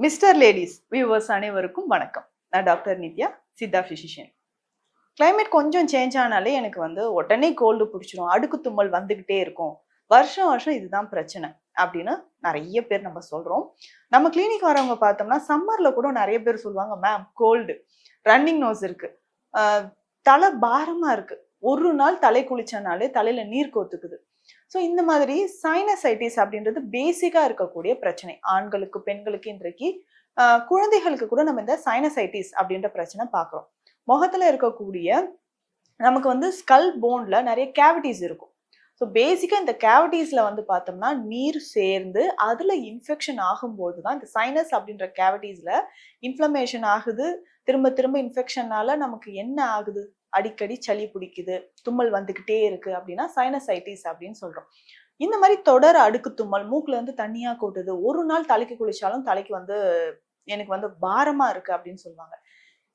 Mister ladies viewers அனைவருக்கும் வணக்கம். நான் doctor Nithya, Siddha physician. Climate கொஞ்சம் சேஞ்ச் ஆனாலே எனக்கு உடனே கோல்டு பிடிச்சிரும், அடுக்கு தும்மல் வந்துகிட்டே இருக்கும், வருஷம் வருஷம் இதுதான் பிரச்சனை அப்படின்னு நிறைய பேர் நம்ம சொல்றோம். நம்ம கிளினிக் வரவங்க பார்த்தோம்னா சம்மர்ல கூட நிறைய பேர் சொல்லுவாங்க, மேம் கோல்டு, ரன்னிங் நோஸ் இருக்கு, தலை பாரமா இருக்கு, ஒரு நாள் தலை குளிச்சனாலே தலையில நீர் கோத்துக்குது. ஸோ இந்த மாதிரி சைனசைட்டிஸ் அப்படின்றது பேசிக்கா இருக்கக்கூடிய பிரச்சனை. ஆண்களுக்கு பெண்களுக்கு இன்றைக்கு குழந்தைகளுக்கு கூட நம்ம இந்த சைனசைட்டிஸ் அப்படின்ற பிரச்சனை பார்க்குறோம். முகத்துல இருக்கக்கூடிய நமக்கு ஸ்கல் போன்ல நிறைய கேவிட்டிஸ் இருக்கும். ஸோ பேசிக்கா இந்த கேவிட்டிஸ்ல பார்த்தோம்னா நீர் சேர்ந்து அதுல இன்ஃபெக்ஷன் ஆகும்போது தான் இந்த சைனஸ் அப்படின்ற கேவிட்டிஸ்ல இன்ஃப்ளமேஷன் ஆகுது. திரும்ப திரும்ப இன்ஃபெக்ஷனால நமக்கு என்ன ஆகுது, அடிக்கடி சளி பிடிக்குது, தும்மல் வந்துகிட்டே இருக்கு அப்படின்னா சைனசைட்டிஸ் அப்படின்னு சொல்றோம். இந்த மாதிரி தொடர் அடுக்கு தும்மல், மூக்குல தண்ணியா கொட்டுது, ஒரு நாள் தலைக்கு குளிச்சாலும் தலைக்கு எனக்கு பாரமா இருக்கு அப்படின்னு சொல்லுவாங்க.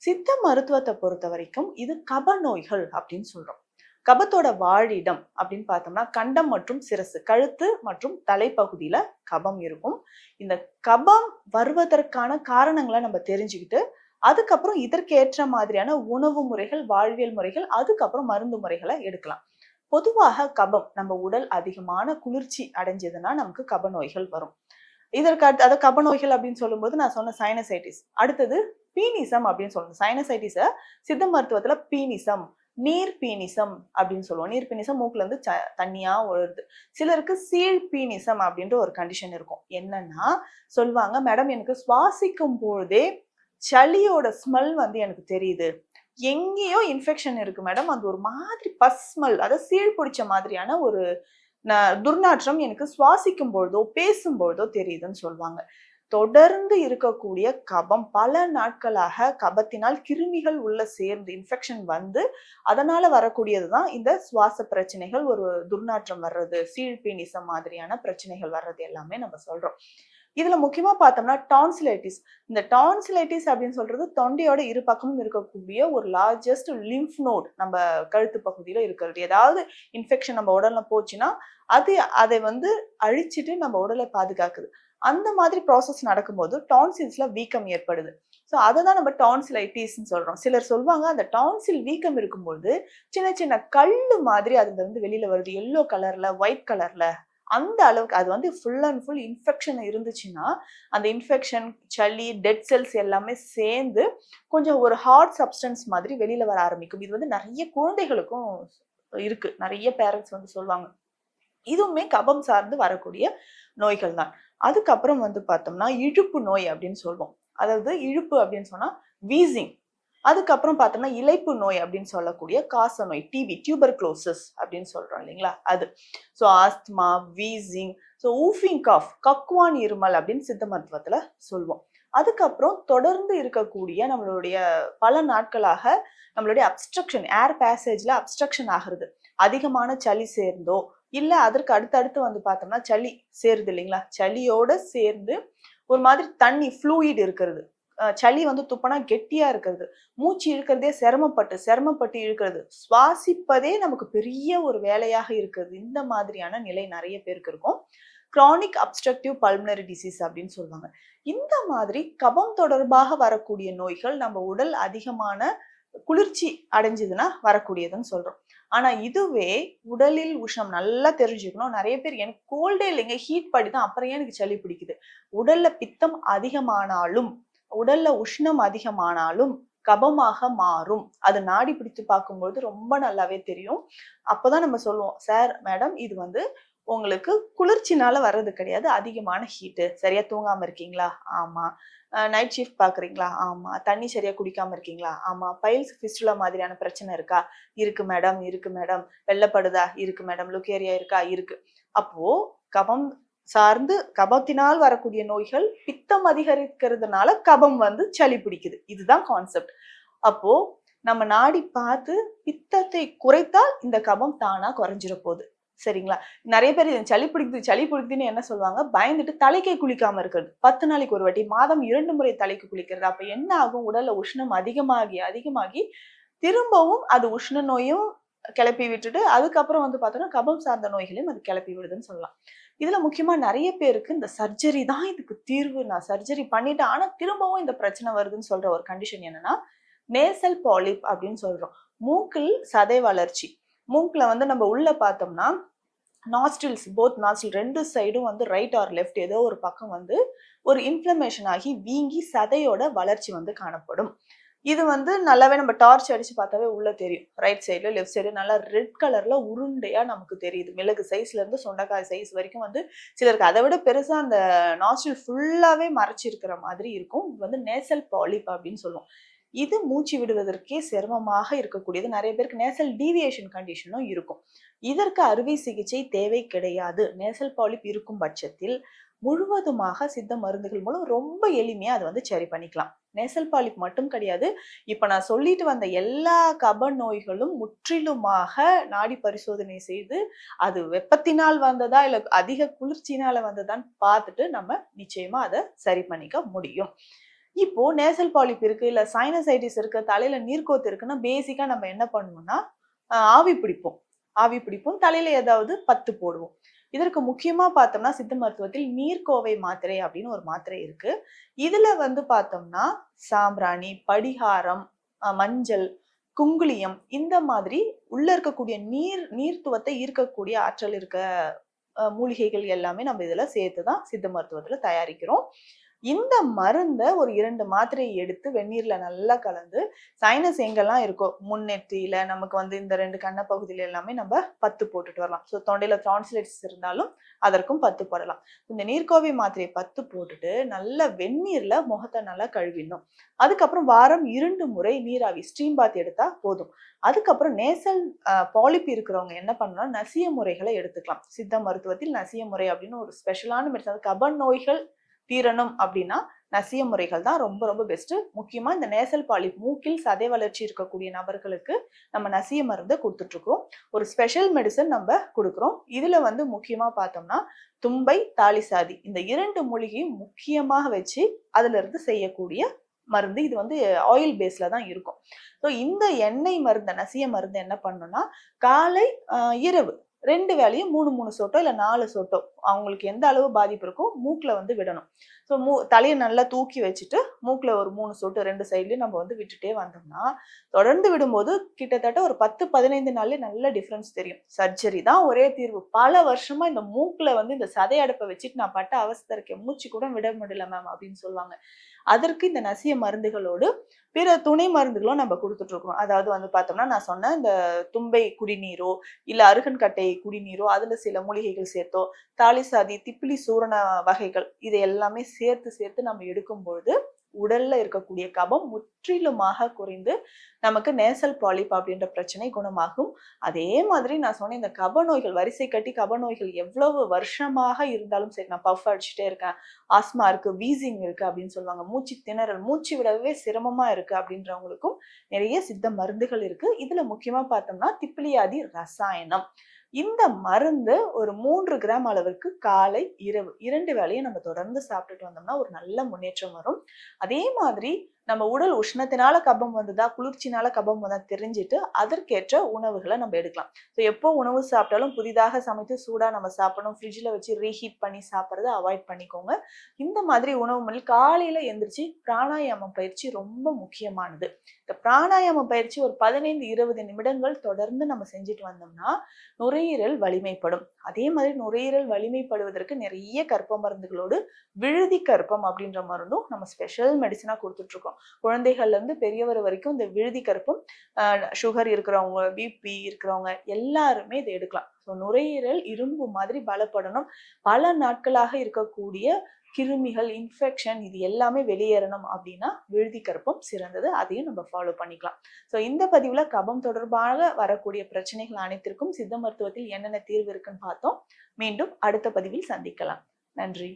சித்த மருத்துவத்தை பொறுத்த வரைக்கும் இது கப நோய்கள் அப்படின்னு சொல்றோம். கபத்தோட வாழிடம் அப்படின்னு பார்த்தோம்னா கண்டம் மற்றும் சிரசு, கழுத்து மற்றும் தலைப்பகுதியில கபம் இருக்கும். இந்த கபம் வருவதற்கான காரணங்களை நம்ம தெரிஞ்சுக்கிட்டு அதுக்கப்புறம் இதற்கேற்ற மாதிரியான உணவு முறைகள், வாழ்வியல் முறைகள், அதுக்கப்புறம் மருந்து முறைகளை எடுக்கலாம். பொதுவாக கபம் நம்ம உடல் அதிகமான குளிர்ச்சி அடைஞ்சதுன்னா நமக்கு கப நோய்கள் வரும். இதற்கு அதாவது கப நோய்கள் அப்படின்னு சொல்லும்போது நான் சொன்ன சைனசைட்டிஸ், அடுத்தது பீனிசம் அப்படின்னு சொல்லணும். சைனசைட்டிஸ சித்த மருத்துவத்துல பீனிசம், நீர் பீனிசம் அப்படின்னு சொல்லுவோம். நீர் பீனிசம் மூக்குல இருந்து தண்ணியா ஒழுது. சிலருக்கு சீழ் பீனிசம் அப்படின்ற ஒரு கண்டிஷன் இருக்கும். என்னன்னா சொல்லுவாங்க, மேடம் எனக்கு சுவாசிக்கும் பொழுதே சளியோட ஸ்மெல் எனக்கு தெரியுது, எங்கேயோ இன்ஃபெக்ஷன் இருக்கு மேடம், அது ஒரு மாதிரி பஸ் ஸ்மெல், அதாவது சீழ் பிடிச்ச மாதிரியான ஒரு துர்நாற்றம் எனக்கு சுவாசிக்கும் பொழுதோ பேசும்பொழுதோ தெரியுதுன்னு சொல்லுவாங்க. தொடர்ந்து இருக்கக்கூடிய கபம், பல நாட்களாக கபத்தினால் கிருமிகள் உள்ள சேர்ந்து இன்ஃபெக்ஷன் அதனால வரக்கூடியதுதான் இந்த சுவாச பிரச்சனைகள், ஒரு துர்நாற்றம் வர்றது, சீழ்பீனிசம் மாதிரியான பிரச்சனைகள் வர்றது எல்லாமே நம்ம சொல்றோம். இதுல முக்கியமா பார்த்தோம்னா டான்சிலைட்டிஸ். இந்த டான்சிலைட்டிஸ் அப்படின்னு சொல்றது தொண்டையோட இரு பக்கமும் இருக்கக்கூடிய ஒரு லார்ஜஸ்ட் லிம்ஃப் நோட் நம்ம கழுத்து பகுதியில இருக்கிறது. ஏதாவது இன்ஃபெக்ஷன் நம்ம உடல்ல போச்சுன்னா அதை அழிச்சிட்டு நம்ம உடலை பாதுகாக்குது. அந்த மாதிரி ப்ராசஸ் நடக்கும்போது டான்சில்ஸ்ல வீக்கம் ஏற்படுது. ஸோ அதை தான் நம்ம டான்சிலைட்டிஸ்ன்னு சொல்றோம். சிலர் சொல்லுவாங்க, அந்த டான்சில் வீக்கம் இருக்கும்போது சின்ன சின்ன கல்லு மாதிரி அதுல வெளியில வருது, எல்லோ கலர்ல, ஒயிட் கலர்ல. அந்த அளவுக்கு அது ஃபுல் அண்ட் ஃபுல் இன்ஃபெக்ஷன் இருந்துச்சுன்னா அந்த இன்ஃபெக்ஷன், சளி, டெட் செல்ஸ் எல்லாமே சேர்ந்து கொஞ்சம் ஒரு ஹார்ட் சப்ஸ்டன்ஸ் மாதிரி வெளியில வர ஆரம்பிக்கும். இது நிறைய குழந்தைகளுக்கும் இருக்கு. நிறைய பேரண்ட்ஸ் சொல்லுவாங்க. இதுவுமே கபம் சார்ந்து வரக்கூடிய நோய்கள் தான். அதுக்கப்புறம் பார்த்தோம்னா இழுப்பு நோய் அப்படின்னு சொல்லுவோம். அதாவது இழுப்பு அப்படின்னு சொன்னா வீசிங். அதுக்கப்புறம் பார்த்தோம்னா இளைப்பு நோய் அப்படின்னு சொல்லக்கூடிய காச நோய், டிபி, டியூபர்குலோசிஸ் அப்படின்னு சொல்றோம் இல்லைங்களா, அது. So asthma, wheezing, so whooping cough, கக்குவான் இருமல் அப்படின்னு சித்த மருத்துவத்துல சொல்லுவோம். அதுக்கப்புறம் தொடர்ந்து இருக்கக்கூடிய நம்மளுடைய பல நாட்களாக நம்மளுடைய அப்ஸ்ட்ரக்ஷன், ஏர் பேசேஜ்ல அப்ஸ்ட்ரக்ஷன் ஆகுறது, அதிகமான சளி சேர்ந்தோ இல்ல அதற்கு அடுத்தடுத்து பார்த்தோம்னா சளி சேருது இல்லைங்களா, சளியோட சேர்ந்து ஒரு மாதிரி தண்ணி ஃப்ளூயிட் இருக்கிறது, சளி துப்பனா கெட்டியா இருக்கிறது, மூச்சு இழுக்கிறதே சிரமப்பட்டு இழுக்கிறது, சுவாசிப்பதே நமக்கு பெரிய ஒரு வேலையாக இருக்கிறது. இந்த மாதிரியான நிலை நிறைய பேருக்கு இருக்கும். கிரானிக் அப்ஸ்ட்ரக்டிவ் பல்மனரி டிசீஸ் அப்படின்னு சொல்லுவாங்க. இந்த மாதிரி கபம் தொடர்பாக வரக்கூடிய நோய்கள் நம்ம உடல் அதிகமான குளிர்ச்சி அடைஞ்சதுன்னா வரக்கூடியதுன்னு சொல்றோம். ஆனா இதுவே உடலில் உஷ்ணம் நல்லா தெரிஞ்சுக்கணும். நிறைய பேர் எனக்கு கோல்டே இல்லைங்க, ஹீட் படிதான், அப்புறம் ஏன் எனக்கு சளி பிடிக்குது. உடல்ல பித்தம் அதிகமானாலும், உடல்ல உஷ்ணம் அதிகமானாலும் கபமாக மாறும். அது நாடி பிடித்து பார்க்கும்போது ரொம்ப நல்லாவே தெரியும். அப்பதான் நம்ம சொல்லுவோம், சார் மேடம் இது உங்களுக்கு குளிர்ச்சினால வர்றது கிடையாது, அதிகமான ஹீட்டு. சரியா தூங்காம இருக்கீங்களா? ஆமா. நைட் ஷிஃப்ட் பாக்குறீங்களா? ஆமா. தண்ணி சரியா குடிக்காம இருக்கீங்களா? ஆமா. பைல்ஸ், ஃபிஸ்டுலா மாதிரியான பிரச்சனை இருக்கா? இருக்கு மேடம், இருக்கு மேடம். வெள்ளப்படுதா? இருக்கு மேடம். லுக்கேரியா இருக்கா? இருக்கு. அப்போ கபம் சார்ந்து கபத்தினால் வரக்கூடிய நோய்கள், பித்தம் அதிகரிக்கிறதுனால கபம் சளி பிடிக்குது. இதுதான் கான்செப்ட். அப்போ நம்ம நாடி பார்த்து பித்தத்தை குறைத்தால் இந்த கபம் தானா குறைஞ்சிட போகுது. சரிங்களா? நிறைய பேர் சளி பிடிக்குதுன்னு என்ன சொல்லுவாங்க, பயந்துட்டு தலைக்கே குளிக்காம இருக்கிறது. 10 நாளைக்கு ஒரு வாட்டி, மாதம் 2 முறை தலைக்கு குளிக்கிறது. அப்ப என்ன ஆகும், உடல்ல உஷ்ணம் அதிகமாகி திரும்பவும் அது உஷ்ண நோயும் கிளப்பி விட்டுட்டு அதுக்கப்புறம் வந்து பார்த்தோம்னா கபம் சார்ந்த நோய்களையும் அது கிளப்பி விடுதுன்னு சொல்லலாம். இதுல முக்கியமா நிறைய பேருக்கு இந்த சர்ஜரி தான் இதுக்கு தீர்வு, நான் சர்ஜரி பண்ணிட்டேன் ஆனா திரும்பவும் இந்த பிரச்சனை வருதுன்னு சொல்ற ஒரு கண்டிஷன் என்னன்னா நேசல் பாலிப் அப்படின்னு சொல்றோம். மூக்கில் சதை வளர்ச்சி. மூக்குல வந்து நம்ம உள்ள பார்த்தோம்னா நாஸ்ட்ரில்ஸ் போத் நாஸ்ட்ரில் 2 சைடும் வந்து ரைட் ஆர் லெஃப்ட் ஏதோ ஒரு பக்கம் வந்து ஒரு இன்ஃப்ளமேஷன் ஆகி வீங்கி சதையோட வளர்ச்சி வந்து காணப்படும். இது வந்து நல்லாவே நம்ம டார்ச் அடிச்சு பார்த்தாவே உள்ள தெரியும். ரைட் சைடுல லெஃப்ட் சைடு நல்லா ரெட் கலர்ல உருண்டையா நமக்கு தெரியுது. மிளகு சைஸ்ல இருந்து சொண்டக்காய் சைஸ் வரைக்கும் வந்து சிலருக்கு அதை விட பெருசா அந்த நாஸ்ட்ரில் ஃபுல்லாவே மறைச்சிருக்கிற மாதிரி இருக்கும். இது வந்து நேசல் பாலிப் அப்படின்னு சொல்லுவோம். இது மூச்சு விடுவதற்கே சிரமமாக இருக்கக்கூடியது. நிறைய பேருக்கு நேசல் டீவியேஷன் கண்டிஷனும் இருக்கும். இதற்கு அறுவை சிகிச்சை தேவை கிடையாது. நேசல் பாலிப் இருக்கும் பட்சத்தில் முழுவதுமாக சித்த மருந்துகள் மூலம் ரொம்ப எளிமையா அதை வந்து சரி பண்ணிக்கலாம். நேசல் பாலிப் மட்டும் கிடையாது, இப்ப நான் சொல்லிட்டு வந்த எல்லா கப நோய்களும் முற்றிலுமாக நாடி பரிசோதனை செய்து அது வெப்பத்தினால் வந்ததா இல்ல அதிக குளிர்ச்சியினால வந்ததான்னு பார்த்துட்டு நம்ம நிச்சயமா அதை சரி பண்ணிக்க முடியும். இப்போ நேசல் பாலிப் இருக்கு இல்ல சைனசைட்டிஸ் இருக்கு, தலையில நீர்க்கோத்து இருக்குன்னா பேசிக்கா நம்ம என்ன பண்ணுவோம்னா ஆவி பிடிப்போம். ஆவி பிடிப்போம், தலையில ஏதாவது பத்து போடுவோம். இதற்கு முக்கியமா பார்த்தோம்னா சித்த மருத்துவத்தில் நீர்க்கோவை மாத்திரை அப்படின்னு ஒரு மாத்திரை இருக்கு. இதுல வந்து பார்த்தோம்னா சாம்பிராணி, படிகாரம், மஞ்சள், குங்குளியம் இந்த மாதிரி உள்ள இருக்கக்கூடிய நீர்த்துவத்தை ஈர்க்கக்கூடிய ஆற்றல் இருக்க மூலிகைகள் எல்லாமே நம்ம இதுல சேர்த்துதான் சித்த மருத்துவத்துல தயாரிக்கிறோம். இந்த மருந்த ஒரு 2 மாத்திரையை எடுத்து வெந்நீர்ல நல்லா கலந்து சைனஸ் எங்கெல்லாம் இருக்கோ முன்னெற்றியில நமக்கு வந்து இந்த 2 கண்ண பகுதியில எல்லாமே நம்ம பத்து போட்டுட்டு வரலாம். ஸோ தொண்டையில டான்சிலைட்டிஸ் இருந்தாலும் அதற்கும் பத்து போடலாம். இந்த நீர்க்கோவை மாத்திரையை பத்து போட்டுட்டு நல்ல வெந்நீர்ல முகத்தை நல்லா கழுவிடணும். அதுக்கப்புறம் வாரம் 2 முறை நீராவி ஸ்டீம் பாத் எடுத்தா போதும். அதுக்கப்புறம் நேசல் பாலிப் இருக்கிறவங்க என்ன பண்ணலாம், நசிய முறைகளை எடுத்துக்கலாம். சித்த மருத்துவத்தில் நசிய முறை அப்படின்னு ஒரு ஸ்பெஷலான மெடிசன், கப நோய்கள் தீரணும் அப்படின்னா நசிய முறைகள் தான் ரொம்ப ரொம்ப பெஸ்ட். முக்கியமா இந்த நேசல் பாலிப் மூக்கில் சதை வளர்ச்சி இருக்கக்கூடிய நபர்களுக்கு நம்ம நசிய மருந்து கொடுத்துட்டு இருக்கோம். ஒரு ஸ்பெஷல் மெடிசன் நம்ம கொடுக்குறோம். இதுல வந்து முக்கியமா பார்த்தோம்னா தும்பை, தாலிசாதி இந்த 2 மூலிகையும் முக்கியமாக வச்சு அதுல இருந்து செய்யக்கூடிய மருந்து. இது வந்து ஆயில் பேஸ்ல தான் இருக்கும். ஸோ இந்த எண்ணெய் மருந்து நசிய மருந்து என்ன பண்ணணும்னா காலை இரவு 2 வேளையும் 3 சொட்டோ இல்ல 4 சொட்டோ அவங்களுக்கு எந்த அளவு பாதிப்பு இருக்கோ மூக்குல வந்து விடணும். ஸோ தலையை நல்லா தூக்கி வச்சுட்டு மூக்குல ஒரு 3 சொட்டு 2 சைட்லயும் நம்ம வந்து விட்டுட்டே வந்தோம்னா தொடர்ந்து விடும்போது கிட்டத்தட்ட ஒரு 10-15 நாள்லயே நல்ல டிஃபரன்ஸ் தெரியும். சர்ஜரி தான் ஒரே தீர்வு. பல வருஷமா இந்த மூக்குல வந்து இந்த சதை அடைப்பை வச்சுட்டு நான் பட்ட அவஸ்தை இருக்கேன், மூச்சு கூட விட முடியல மேம் அப்படின்னு சொல்லுவாங்க. அதற்கு இந்த நசிய மருந்துகளோடு பிற துணை மருந்துகளும் நம்ம கொடுத்துட்டு இருக்கோம். அதாவது வந்து பார்த்தோம்னா நான் சொன்ன இந்த தும்பை குடிநீரோ இல்ல அருகன்கட்டை குடிநீரோ அதுல சில மூலிகைகள் சேர்த்தோ, தாலிசாதி, திப்பிலி சூரண வகைகள் இது எல்லாமே சேர்த்து நம்ம எடுக்கும்பொழுது உடல்ல இருக்கக்கூடிய கபம் முற்றிலுமாக குறைந்து நமக்கு நேசல் பாலிப் அப்படின்ற பிரச்சனை குணமாகும். அதே மாதிரி நான் சொன்னேன் இந்த கப நோய்கள் வரிசை கட்டி கப நோய்கள் எவ்வளவு வருஷமாக இருந்தாலும் சரி, நான் பஃப் அடிச்சுட்டே இருக்கேன், ஆஸ்மா இருக்கு, வீசிங் இருக்கு அப்படின்னு சொல்லுவாங்க, மூச்சு திணறல், மூச்சு விடவே சிரமமா இருக்கு அப்படின்றவங்களுக்கும் நிறைய சித்த மருந்துகள் இருக்கு. இதுல முக்கியமா பார்த்தோம்னா திப்பிலியாதி ரசாயனம். இந்த மருந்து ஒரு 3 கிராம் அளவிற்கு காலை இரவு 2 வேளையும் நம்ம தொடர்ந்து சாப்பிட்டுட்டு வந்தோம்னா ஒரு நல்ல முன்னேற்றம் வரும். அதே மாதிரி நம்ம உடல் உஷ்ணத்தினால கபம் வந்ததா குளிர்ச்சினால கபம் வந்தா தெரிஞ்சுட்டு அதற்கேற்ற உணவுகளை நம்ம எடுக்கலாம். ஸோ எப்போ உணவு சாப்பிட்டாலும் புதிதாக சமைத்து சூடா நம்ம சாப்பிடணும், ஃப்ரிட்ஜில் வச்சு ரீஹீட் பண்ணி சாப்பிட்றத அவாய்ட் பண்ணிக்கோங்க. இந்த மாதிரி உணவு முறை காலையில எந்திரிச்சு பிராணாயாமம் பயிற்சி ரொம்ப முக்கியமானது. இந்த பிராணாயாம பயிற்சி ஒரு 15-20 நிமிடங்கள் தொடர்ந்து நம்ம செஞ்சுட்டு வந்தோம்னா நுரையீரல் வலிமைப்படும். அதே மாதிரி நுரையீரல் வலிமைப்படுவதற்கு நிறைய கற்ப மருந்துகளோடு விழுதி கற்பம் அப்படின்ற மருந்தும் நம்ம ஸ்பெஷல் மெடிசனா கொடுத்துட்டு இருக்கோம். குழந்தைகள்ல இருந்து பெரியவர் வரைக்கும் இந்த விழுதி கற்பம், சுகர் இருக்கிறவங்க, பிபி இருக்கிறவங்க எல்லாருமே இதை எடுக்கலாம். ஸோ நுரையீரல் இரும்பு மாதிரி பலப்படணும், பல நாட்களாக இருக்கக்கூடிய கிருமிகள், இன்ஃபெக்ஷன் இது எல்லாமே வெளியேறணும் அப்படின்னா விழுதி கற்பம் சிறந்தது. அதையும் நம்ம ஃபாலோ பண்ணிக்கலாம். ஸோ இந்த பதிவுல கபம் தொடர்பாக வரக்கூடிய பிரச்சனைகள் அனைத்திற்கும் சித்த மருத்துவத்தில் என்னென்ன தீர்வு இருக்குன்னு பார்த்தோம். மீண்டும் அடுத்த பதிவில் சந்திக்கலாம். நன்றி.